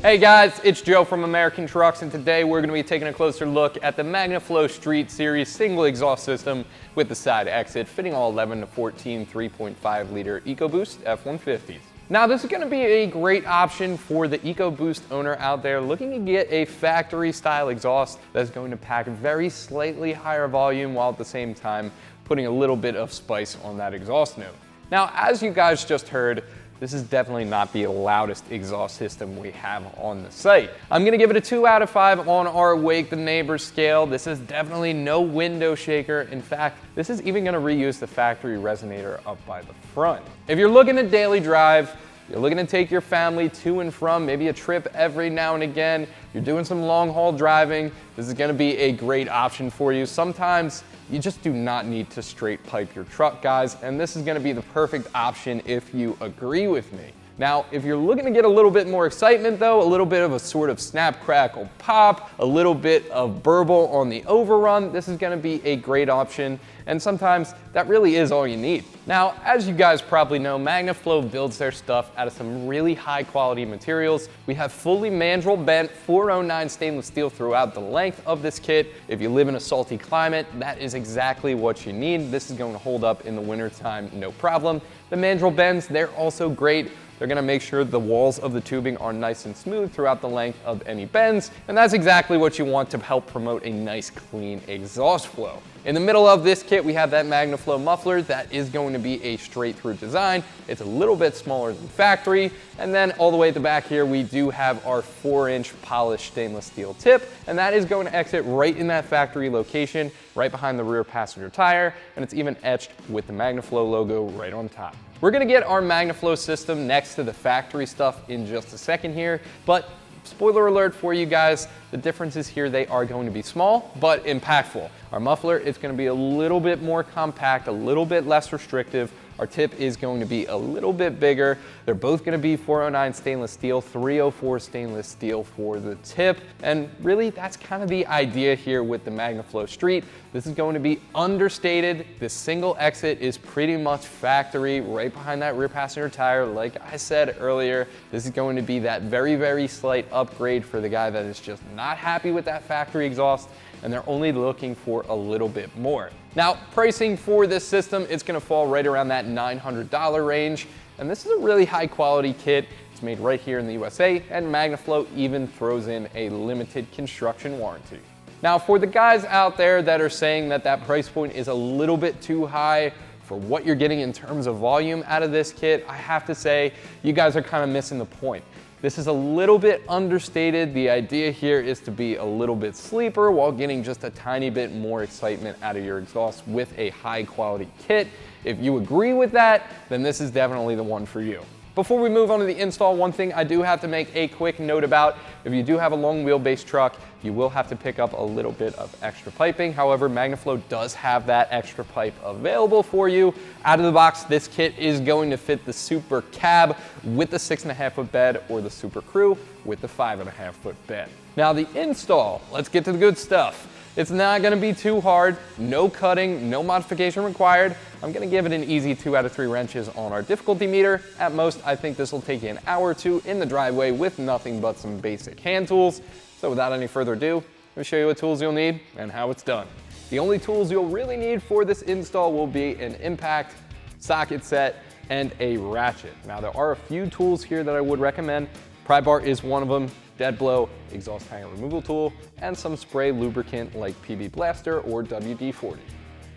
Hey guys, it's Joe from American Trucks, and today we're going to be taking a closer look at the Magnaflow Street Series single exhaust system with the side exit, fitting all 11 to 14 3.5 liter EcoBoost F150s. Now this is going to be a great option for the EcoBoost owner out there looking to get a factory style exhaust that's going to pack very slightly higher volume while at the same time putting a little bit of spice on that exhaust note. Now, as you guys just heard, this is definitely not the loudest exhaust system we have on the site. I'm gonna give it a 2 out of 5 on our Wake the Neighbors scale. This is definitely no window shaker. In fact, this is even gonna reuse the factory resonator up by the front. If you're looking to daily drive, you're looking to take your family to and from, maybe a trip every now and again, you're doing some long haul driving, this is gonna be a great option for you. Sometimes you just do not need to straight pipe your truck, guys, and this is gonna be the perfect option if you agree with me. Now, if you're looking to get a little bit more excitement though, a little bit of a sort of snap, crackle, pop, a little bit of burble on the overrun, this is gonna be a great option, and sometimes that really is all you need. Now, as you guys probably know, Magnaflow builds their stuff out of some really high quality materials. We have fully mandrel bent 409 stainless steel throughout the length of this kit. If you live in a salty climate, that is exactly what you need. This is going to hold up in the wintertime, no problem. The mandrel bends, they're also great. They're gonna make sure the walls of the tubing are nice and smooth throughout the length of any bends, and that's exactly what you want to help promote a nice, clean exhaust flow. In the middle of this kit, we have that Magnaflow muffler that is going to be a straight through design. It's a little bit smaller than factory. And then all the way at the back here, we do have our 4-inch polished stainless steel tip, and that is going to exit right in that factory location, right behind the rear passenger tire, and it's even etched with the Magnaflow logo right on top. We're gonna get our Magnaflow system next to the factory stuff in just a second here, but spoiler alert for you guys, the differences here, they are going to be small, but impactful. Our muffler, it's gonna be a little bit more compact, a little bit less restrictive. Our tip is going to be a little bit bigger. They're both gonna be 409 stainless steel, 304 stainless steel for the tip. And really, that's kind of the idea here with the Magnaflow Street. This is going to be understated. This single exit is pretty much factory, right behind that rear passenger tire. Like I said earlier, this is going to be that very, very slight upgrade for the guy that is just not happy with that factory exhaust, and they're only looking for a little bit more. Now, pricing for this system, it's gonna fall right around that $900 range, and this is a really high quality kit. It's made right here in the USA, and Magnaflow even throws in a limited construction warranty. Now, for the guys out there that are saying that that price point is a little bit too high for what you're getting in terms of volume out of this kit, I have to say, you guys are kind of missing the point. This is a little bit understated. The idea here is to be a little bit sleeper while getting just a tiny bit more excitement out of your exhaust with a high quality kit. If you agree with that, then this is definitely the one for you. Before we move on to the install, one thing I do have to make a quick note about, if you do have a long wheelbase truck, you will have to pick up a little bit of extra piping. However, Magnaflow does have that extra pipe available for you. Out of the box, this kit is going to fit the Super Cab with the 6.5 foot bed or the Super Crew with the 5.5 foot bed. Now the install, let's get to the good stuff. It's not gonna be too hard, no cutting, no modification required. I'm gonna give it an easy 2 out of 3 wrenches on our difficulty meter. At most, I think this will take you an hour or two in the driveway with nothing but some basic hand tools. So without any further ado, let me show you what tools you'll need and how it's done. The only tools you'll really need for this install will be an impact, socket set, and a ratchet. Now there are a few tools here that I would recommend. Pry bar is one of them, dead blow, exhaust hanger removal tool, and some spray lubricant like PB Blaster or WD-40.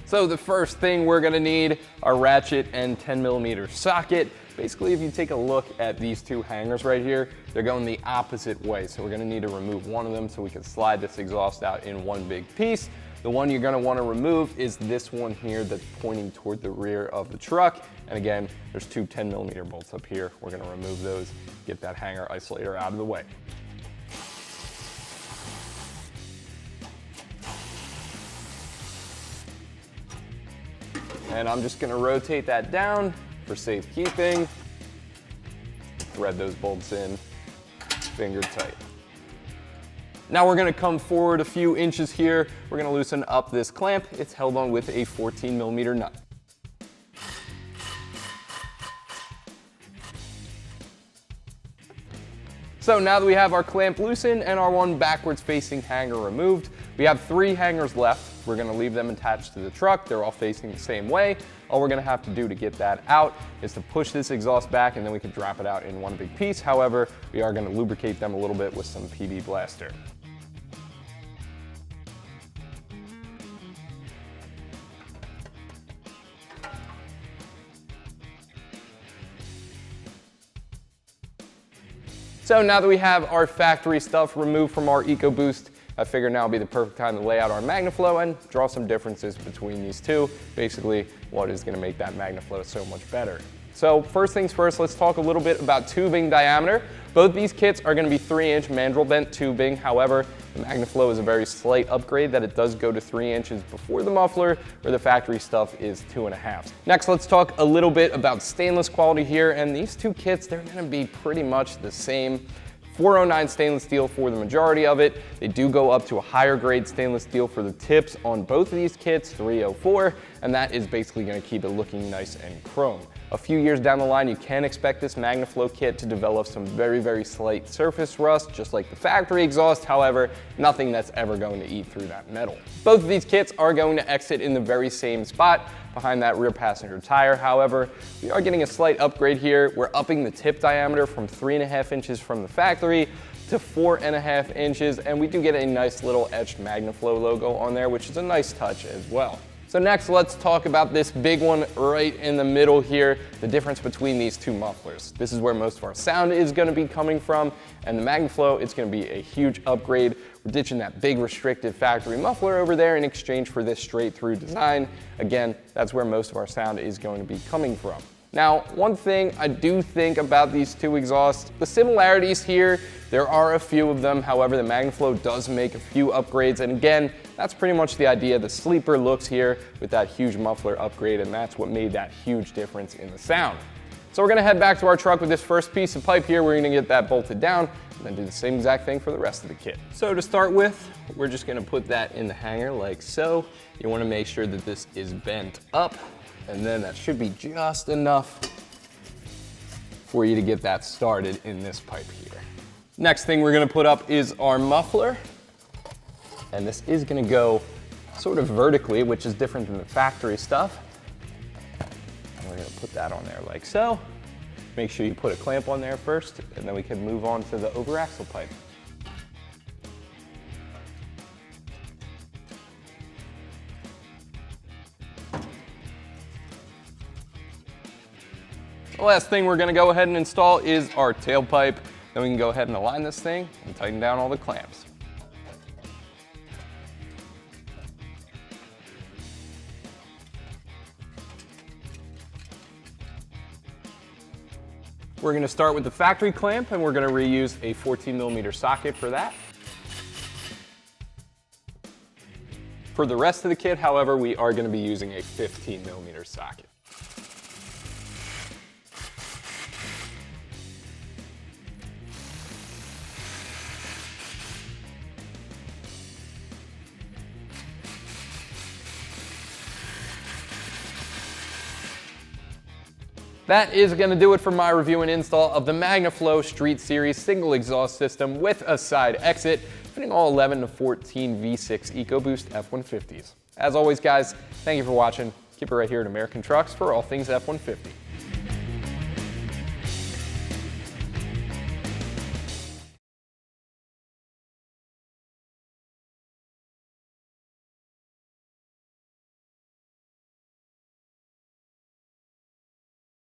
So the first thing we're gonna need are ratchet and 10mm socket. Basically, if you take a look at these two hangers right here, they're going the opposite way. So we're gonna need to remove one of them so we can slide this exhaust out in one big piece. The one you're gonna wanna remove is this one here that's pointing toward the rear of the truck. And again, there's two 10mm bolts up here. We're gonna remove those, get that hanger isolator out of the way. And I'm just gonna rotate that down for safekeeping. Thread those bolts in, finger tight. Now we're gonna come forward a few inches here. We're gonna loosen up this clamp. It's held on with a 14mm nut. So now that we have our clamp loosened and our one backwards facing hanger removed, we have 3 hangers left. We're gonna leave them attached to the truck. They're all facing the same way. All we're gonna have to do to get that out is to push this exhaust back, and then we can drop it out in one big piece. However, we are gonna lubricate them a little bit with some PB Blaster. So now that we have our factory stuff removed from our EcoBoost, I figured now would be the perfect time to lay out our Magnaflow and draw some differences between these two. Basically, what is going to make that Magnaflow so much better. So first things first, let's talk a little bit about tubing diameter. Both these kits are going to be 3-inch mandrel bent tubing. However, the Magnaflow is a very slight upgrade that it does go to 3 inches before the muffler, where the factory stuff is 2.5. Next, let's talk a little bit about stainless quality here. And these two kits, they're going to be pretty much the same. 409 stainless steel for the majority of it. They do go up to a higher grade stainless steel for the tips on both of these kits, 304, and that is basically going to keep it looking nice and chrome. A few years down the line, you can expect this Magnaflow kit to develop some very, very slight surface rust, just like the factory exhaust. However, nothing that's ever going to eat through that metal. Both of these kits are going to exit in the very same spot behind that rear passenger tire. However, we are getting a slight upgrade here. We're upping the tip diameter from 3.5 inches from the factory to 4.5 inches, and we do get a nice little etched Magnaflow logo on there, which is a nice touch as well. So next, let's talk about this big one right in the middle here, the difference between these two mufflers. This is where most of our sound is going to be coming from, and the Magnaflow, it's going to be a huge upgrade. We're ditching that big restrictive factory muffler over there in exchange for this straight through design. Again, that's where most of our sound is going to be coming from. Now, one thing I do think about these two exhausts, the similarities here, there are a few of them. However, the Magnaflow does make a few upgrades, and again, that's pretty much the idea. The sleeper looks here with that huge muffler upgrade, and that's what made that huge difference in the sound. So we're gonna head back to our truck with this first piece of pipe here. We're gonna get that bolted down and then do the same exact thing for the rest of the kit. So to start with, we're just gonna put that in the hanger like so. You wanna make sure that this is bent up, and then that should be just enough for you to get that started in this pipe here. Next thing we're gonna put up is our muffler. And this is gonna go sort of vertically, which is different than the factory stuff. And we're gonna put that on there like so. Make sure you put a clamp on there first, and then we can move on to the over axle pipe. The last thing we're gonna go ahead and install is our tailpipe. Then we can go ahead and align this thing and tighten down all the clamps. We're gonna start with the factory clamp, and we're gonna reuse a 14mm socket for that. For the rest of the kit, however, we are gonna be using a 15mm socket. That is going to do it for my review and install of the Magnaflow Street Series single exhaust system with a side exit, fitting all 11 to 14 V6 EcoBoost F150s. As always, guys, thank you for watching. Keep it right here at American Trucks for all things F150.